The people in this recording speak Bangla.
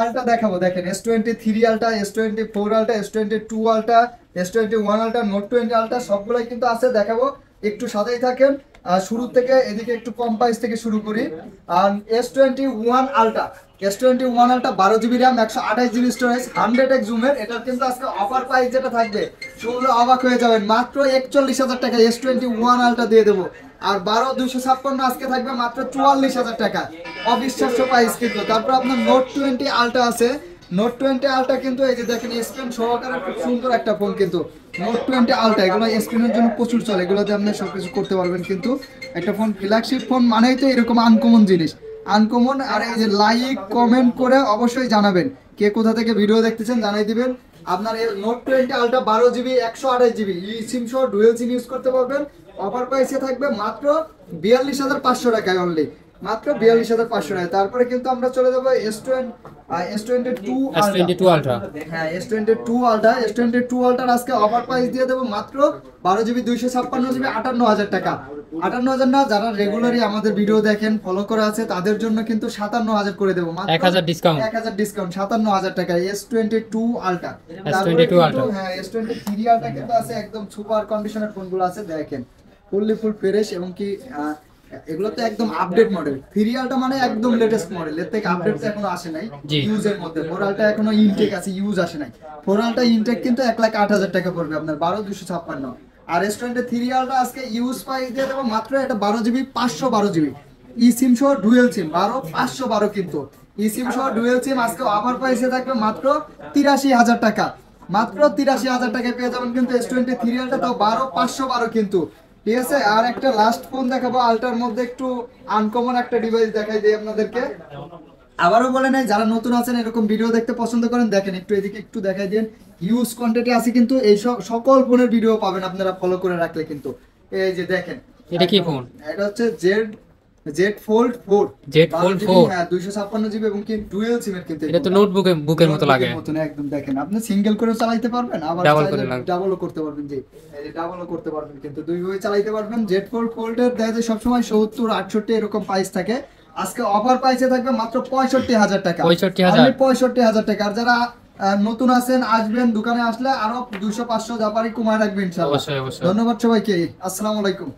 আলটা দেখাবো, দেখেন S23 আলটা, S24 আলটা, S22 আলটা, S21 আলটা, নোট 20 আলটা সবগুলাই কিন্তু আছে, দেখাবো। একটু সাথেই থাকেন। শুরু থেকে এদিকে একটু কম প্রাইস থেকে শুরু করি। আর S21 আলটা, S21 আলটা 12 GB RAM, 128 GB storage, 100x জুমের। এটার কিন্তু আজকে অফার প্রাইস যেটা থাকবে শুনলে অবাক হয়ে যাবেন, মাত্র 41,000 টাকা S21 আলটা দিয়ে দেবো। আর 12,256 আজকে থাকবে মাত্র 44,000 টাকা, অবিশ্বাস্য প্রাইস কিন্তু। তারপর আপনার নোট 20 আলটা আছে, নোট 20 আলটা কিন্তু এই যে দেখেন স্ক্রিন সহকারে খুব সুন্দর একটা ফোন কিন্তু। নোট 20 আলটা এগুলো স্ক্রিনের জন্য প্রচুর চলে, এগুলোতে আপনি সবকিছু করতে পারবেন কিন্তু। একটা ফোন ফ্ল্যাগশিপ ফোন মানেই তো এরকম আনকমন জিনিস, আনকমন। আর এই যে লাইক কমেন্ট করে অবশ্যই জানাবেন কে কোথা থেকে ভিডিও দেখতেছেন, জানাই দিবেন। আপনার এই নোট 20 আলটা 12 জিবি 128 জিবি সিম সহ ডুয়েল সিম ইউজ করতে পারবেন। অফার প্রাইসে থাকবে মাত্র 42,500 টাকায় অনলি, মাত্র 42,500 টাকায়। তারপরে কিন্তু আমরা চলে যাবো S22 আলট্রা। হ্যাঁ, S22 আলট্রা, S22 আলট্রার আজকে অফার প্রাইস দিয়ে দেবো মাত্র 12 জিবি 256 জিবি 58,000 টাকা। 58,000 না, যারা রেগুলারই আমাদের ভিডিও দেখেন ফলো করে আছে তাদের জন্য কিন্তু 57,000 করে দেবো, মাত্র 1000 ডিসকাউন্ট, 1000 ডিসকাউন্ট 57,000 টাকা S22 আলট্রা। S22 আলট্রা, হ্যাঁ S23 আলট্রা কিন্তু আছে, একদম সুপার কন্ডিশনের ফোনগুলো আছে, দেখেন ফুললি ফুল ফ্রেশ। এবং কি এগুলো তো একদম আপডেট মডেল। 3 আলটা মানে একদম লেটেস্ট মডেল, এর থেকে আপডেট তো এখনো আসে নাই ইউজের মধ্যে। 4 আলটা এখনো ইনটেক আছে, ইউজ আসে নাই। 4 আলটা ইনটেক কিন্তু 1,08,000 টাকা পড়বে আপনার, 12,256। আর S23 আলটা আজকে ইউজ প্রাইস দিয়ে দেবো মাত্র, এটা 12 জিবি 512 জিবি ই সিম সহ ডুয়েল সিম, 512 কিন্তু ই সিম সহ ডুয়েল সিম। আজকে অফার প্রাইসে থাকবে মাত্র 83,000 টাকা, মাত্র 83,000 টাকায় পেয়ে যাবেন কিন্তু S23 আলটা, তাও 512 কিন্তু। ঠিক আছে, আর একটা লাস্ট ফোন দেখাবো আলটার মধ্যে, একটু আনকমন একটা ডিভাইস দেখাই দিই আপনাদেরকে। আবারও বলে নাই, যারা নতুন আছেন এরকম ভিডিও দেখতে পছন্দ করেন, দেখেন একটু এদিকে একটু দেখাই দিন। ইউজ কন্টেন্টে আছে কিন্তু, এই সকল ফোনের ভিডিও পাবেন আপনারা ফলো করে রাখলে কিন্তু। এই যে দেখেন, এটা কি ফোন? এটা হচ্ছে জেড ফোল্ড 4, জেড ফোল্ড 4, হ্যাঁ 256 জিবি এবং কি ডুয়াল সিমের কিন্তু। এটা তো বুকের মতো লাগে, একদম দেখেন, আপনি সিঙ্গেল করে চালাতে পারবেন, আবার ডাবলও করতে পারবেন। জি, এই যে ডাবলও করতে পারবেন কিন্তু, দুই ভাবে চালাতে পারবেন। জেড ফোল্ডের দেখা যায় সবসময় 70 68 এরকম প্রাইস থাকে, আজকে অফার প্রাইসে থাকবে মাত্র 65,000 টাকা, 65,000 টাকা। আর যারা নতুন আছেন আসবেন, দোকানে আসলে আরো 200 500 যা পারি কমায় রাখবেন ইনশাআল্লাহ। ধন্যবাদ সবাইকে, আসসালামু আলাইকুম।